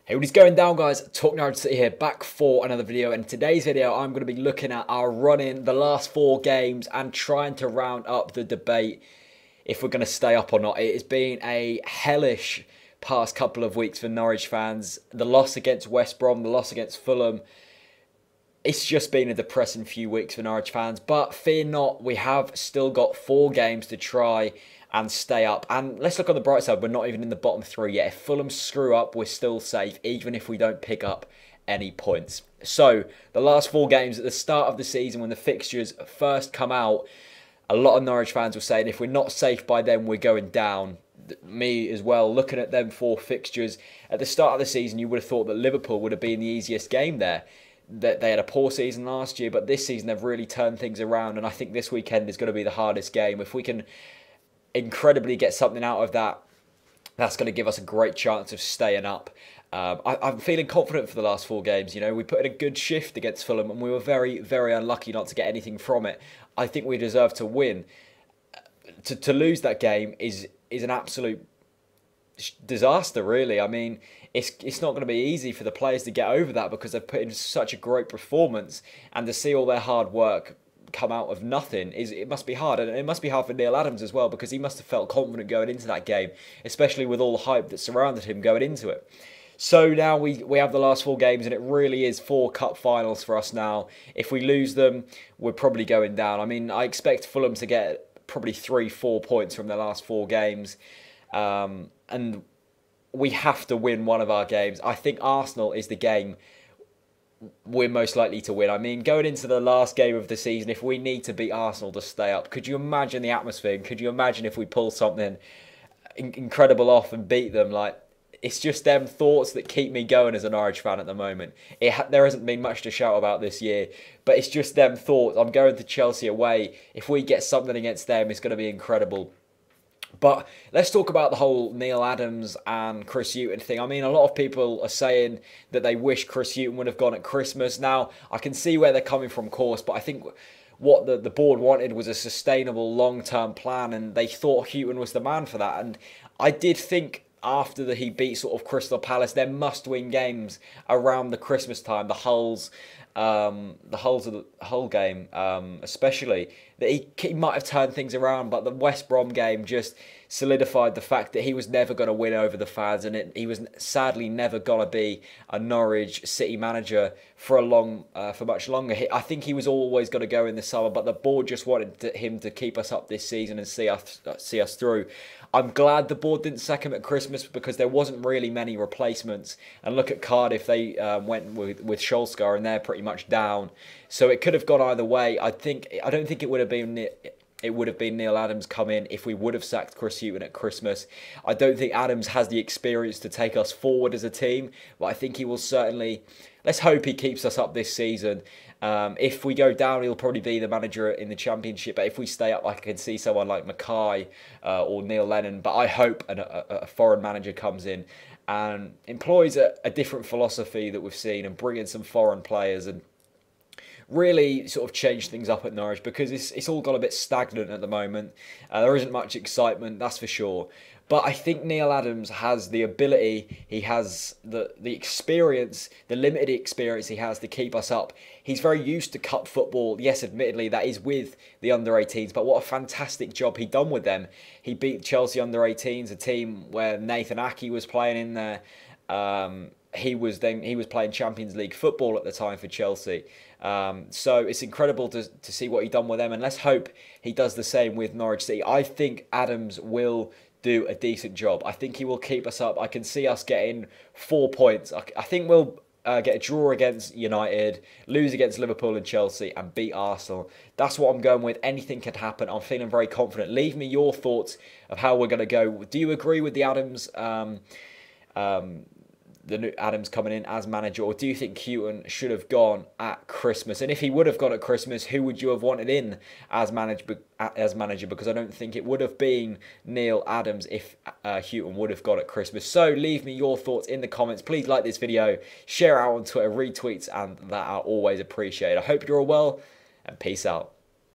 Hey, what is going down, guys? TalkNorwichCity here, back for another video. And in today's video, I'm going to be looking at our run in the last 4 games and trying to round up the debate if we're going to stay up or not. It has been a hellish past couple of weeks for Norwich fans. The loss against West Brom, the loss against Fulham. It's just been a depressing few weeks for Norwich fans. But fear not, we have still got 4 games to try and stay up. And let's look on the bright side, we're not even in the bottom 3 yet. If Fulham screw up, we're still safe, even if we don't pick up any points. So, the last 4 games at the start of the season, when the fixtures first come out, a lot of Norwich fans were saying if we're not safe by then, we're going down. Me as well, looking at them 4 fixtures, at the start of the season, you would have thought that Liverpool would have been the easiest game there. That they had a poor season last year, but this season they've really turned things around, and I think this weekend is going to be the hardest game. If we can incredibly get something out of that, that's going to give us a great chance of staying up. I'm feeling confident for the last 4 games. You know, we put in a good shift against Fulham and we were very, very unlucky not to get anything from it. I think we deserve to win. To lose that game is an absolute disaster, really. I mean, it's not going to be easy for the players to get over that because they've put in such a great performance, and to see all their hard work come out of nothing it must be hard. And it must be hard for Neil Adams as well, because he must have felt confident going into that game, especially with all the hype that surrounded him going into it. So now we have the last 4 games, and it really is 4 cup finals for us now. If we lose them, we're probably going down. I mean, I expect Fulham to get probably 3-4 points from their last 4 games, and we have to win one of our games. I think Arsenal is the game we're most likely to win. I mean, going into the last game of the season, if we need to beat Arsenal to stay up, could you imagine the atmosphere? Could you imagine if we pull something incredible off and beat them? Like, it's just them thoughts that keep me going as an Norwich fan at the moment. There hasn't been much to shout about this year, but it's just them thoughts. I'm going to Chelsea away. If we get something against them, it's going to be incredible. But let's talk about the whole Neil Adams and Chris Hughton thing. I mean, a lot of people are saying that they wish Chris Hughton would have gone at Christmas. Now, I can see where they're coming from, of course, but I think what the board wanted was a sustainable long-term plan, and they thought Hughton was the man for that. And I did think after he beat sort of Crystal Palace, their must-win games around the Christmas time, the Hulls of the Hull game, especially, that he might have turned things around, but the West Brom game just solidified the fact that he was never going to win over the fans, and he was sadly never going to be a Norwich City manager for much longer. I think he was always going to go in the summer, but the board just wanted him to keep us up this season and see us through. I'm glad the board didn't sack him at Christmas, because there wasn't really many replacements. And look at Cardiff, they went with Solskjaer, and they're pretty much down. So it could have gone either way. I don't think it would have been Neil Adams come in if we would have sacked Chris Hughton at Christmas. I don't think Adams has the experience to take us forward as a team, but I think he will certainly. Let's hope he keeps us up this season. If we go down, he'll probably be the manager in the Championship. But if we stay up, I can see someone like Mackay or Neil Lennon. But I hope a foreign manager comes in and employs a different philosophy that we've seen, and bring in some foreign players and really sort of change things up at Norwich, because it's all got a bit stagnant at the moment. There isn't much excitement, that's for sure. But I think Neil Adams has the ability, he has the experience, the limited experience he has to keep us up. He's very used to cup football. Yes, admittedly, that is with the under-18s, but what a fantastic job he done with them. He beat Chelsea under-18s, a team where Nathan Ake was playing in there. He was playing Champions League football at the time for Chelsea. So it's incredible to see what he done with them, and let's hope he does the same with Norwich City. I think Adams will do a decent job. I think he will keep us up. I can see us getting 4 points. I think we'll get a draw against United, lose against Liverpool and Chelsea, and beat Arsenal. That's what I'm going with. Anything can happen. I'm feeling very confident. Leave me your thoughts of how we're going to go. Do you agree with the Adams the new Adams coming in as manager, or do you think Hughton should have gone at Christmas? And if he would have gone at Christmas, who would you have wanted in as manager? Because I don't think it would have been Neil Adams if Hughton would have gone at Christmas. So leave me your thoughts in the comments. Please like this video, share out on Twitter, retweets, and that are always appreciated. I hope you're all well, and peace out.